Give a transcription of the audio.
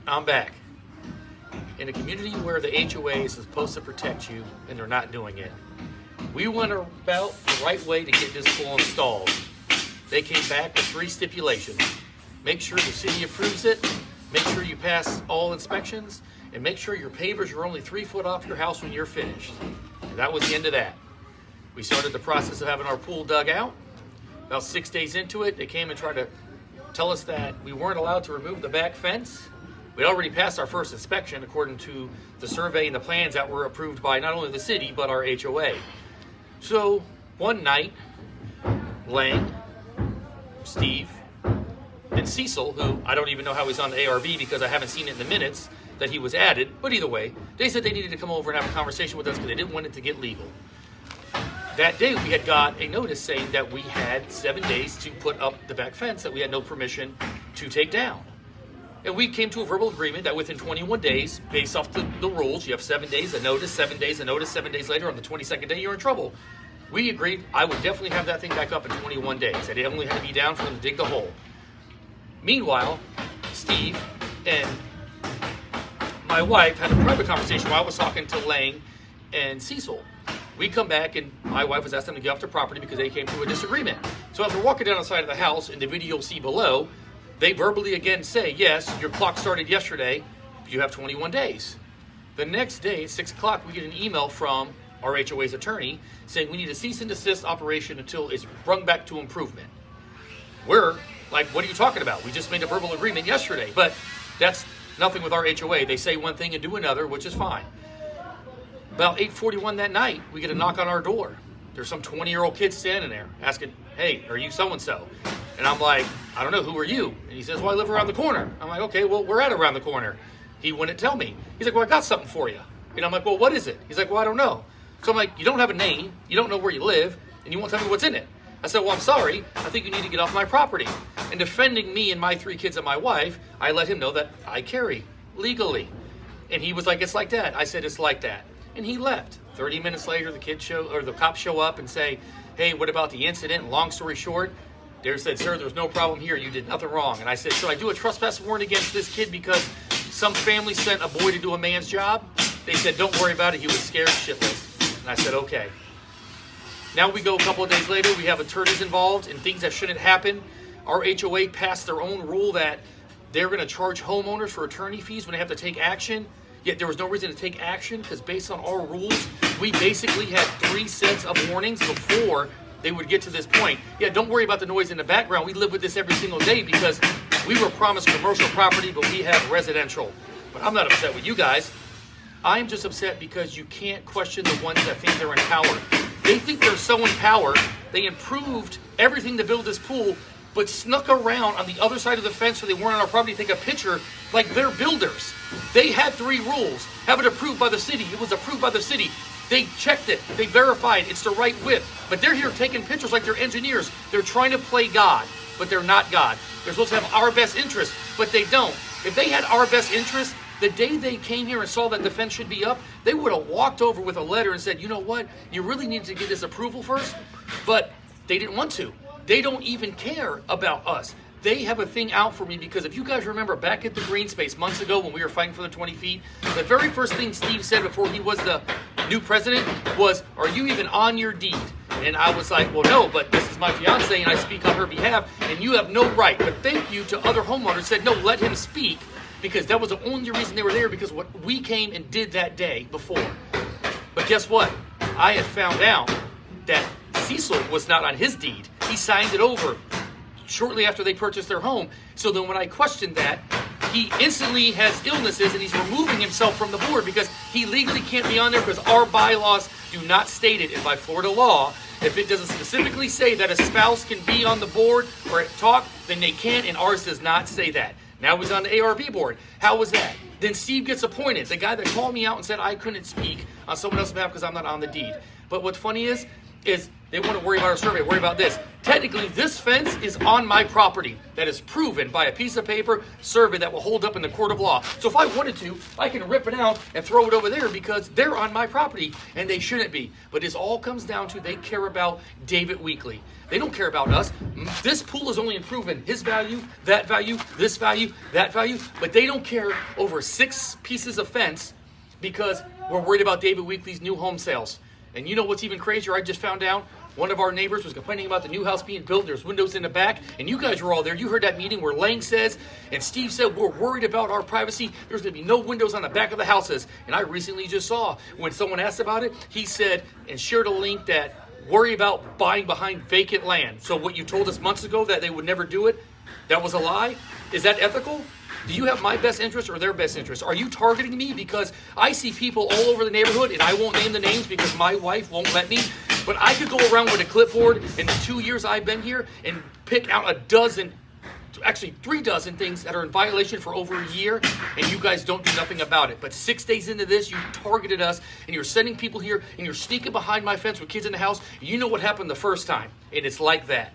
I'm back. In a community where the HOA is supposed to protect you and they're not doing it, we went about the right way to get this pool installed. They came back with 3 stipulations. Make sure the city approves it, make sure you pass all inspections, and make sure your pavers are only 3 foot off your house when you're finished. And that was the end of that. We started the process of having our pool dug out. About 6 days into it, they came and tried to tell us that we weren't allowed to remove the back fence. We'd already passed our first inspection according to the survey and the plans that were approved by not only the city, but our HOA. So one night, Lang, Steve, and Cecil, who I don't even know how he's on the ARB because I haven't seen it in the minutes that he was added, but either way, they said they needed to come over and have a conversation with us because they didn't want it to get legal. That day, we had got a notice saying that we had 7 days to put up the back fence that we had no permission to take down. And we came to a verbal agreement that within 21 days, based off the rules, you have 7 days, a notice, 7 days, a notice, 7 days later, on the 22nd day, you're in trouble. We agreed I would definitely have that thing back up in 21 days. It only had to be down for them to dig the hole. Meanwhile, Steve and my wife had a private conversation while I was talking to Lang and Cecil. We come back and my wife was asking them to get off the property because they came to a disagreement. So as we're walking down the side of the house, in the video you'll see below, they verbally again say, yes, your clock started yesterday, you have 21 days. The next day at 6 o'clock, we get an email from our HOA's attorney saying we need a cease and desist operation until it's brought back to improvement. We're like, what are you talking about? We just made a verbal agreement yesterday, but that's nothing with our HOA. They say one thing and do another, which is fine. About 8:41 that night, we get a knock on our door. There's some 20-year-old kid standing there asking, hey, are you so-and-so? And I'm like, I don't know, who are you? And he says, well, I live around the corner. I'm like, okay, well, we're at around the corner. He wouldn't tell me. He's like, well, I got something for you. And I'm like, well, what is it? He's like, well, I don't know. So I'm like, you don't have a name, you don't know where you live, and you won't tell me what's in it. I said, well, I'm sorry, I think you need to get off my property. And defending me and my 3 kids and my wife, I let him know that I carry legally. And he was like, it's like that. I said, it's like that. And he left. 30 minutes later, the cops show up and say, hey, what about the incident? Long story short, they said, sir, there's no problem here. You did nothing wrong. And I said, should I do a trespass warrant against this kid because some family sent a boy to do a man's job? They said, don't worry about it. He was scared shitless. And I said, okay. Now we go a couple of days later. We have attorneys involved in things that shouldn't happen. Our HOA passed their own rule that they're going to charge homeowners for attorney fees when they have to take action. Yet there was no reason to take action because based on our rules, we basically had 3 sets of warnings before they would get to this point. Yeah, don't worry about the noise in the background. We live with this every single day because we were promised commercial property, but we have residential. But I'm not upset with you guys. I'm just upset because you can't question the ones that think they're in power. They think they're so in power, they improved everything to build this pool, but snuck around on the other side of the fence so they weren't on our property to take a picture like they're builders. They had 3 rules. Have it approved by the city. It was approved by the city. They checked it. They verified it's the right width. But they're here taking pictures like they're engineers. They're trying to play God, but they're not God. They're supposed to have our best interest, but they don't. If they had our best interest, the day they came here and saw that the fence should be up, they would have walked over with a letter and said, you know what? You really need to get this approval first. But they didn't want to. They don't even care about us. They have a thing out for me because if you guys remember back at the green space months ago when we were fighting for the 20 feet, the very first thing Steve said before he was the new president was, are you even on your deed? And I was like, well, no, but this is my fiance and I speak on her behalf and you have no right. But thank you to other homeowners said, no, let him speak because that was the only reason they were there because what we came and did that day before. But guess what? I had found out that Cecil was not on his deed. He signed it over shortly after they purchased their home. So then when I questioned that, he instantly has illnesses and he's removing himself from the board because he legally can't be on there because our bylaws do not state it. And by Florida law, if it doesn't specifically say that a spouse can be on the board or talk, then they can, and ours does not say that. Now he's on the ARB board. How was that? Then Steve gets appointed. The guy that called me out and said I couldn't speak on someone else's behalf because I'm not on the deed. But what's funny is They want to worry about our survey, worry about this. Technically, this fence is on my property. That is proven by a piece of paper survey that will hold up in the court of law. So if I wanted to, I can rip it out and throw it over there because they're on my property and they shouldn't be. But this all comes down to they care about David Weekley. They don't care about us. This pool is only improving his value, that value, this value, that value. But they don't care over 6 pieces of fence because we're worried about David Weekley's new home sales. And you know what's even crazier? I just found out one of our neighbors was complaining about the new house being built. There's windows in the back, and you guys were all there. You heard that meeting where Lang says, and Steve said, we're worried about our privacy. There's going to be no windows on the back of the houses. And I recently just saw when someone asked about it, he said, and shared a link that worry about buying behind vacant land. So what you told us months ago that they would never do it, that was a lie? Is that ethical? Do you have my best interest or their best interest? Are you targeting me? Because I see people all over the neighborhood, and I won't name the names because my wife won't let me, but I could go around with a clipboard in the 2 years I've been here and pick out a dozen, actually 3 dozen things that are in violation for over a year, and you guys don't do nothing about it. But 6 days into this, you targeted us, and you're sending people here, and you're sneaking behind my fence with kids in the house. You know what happened the first time, and it's like that.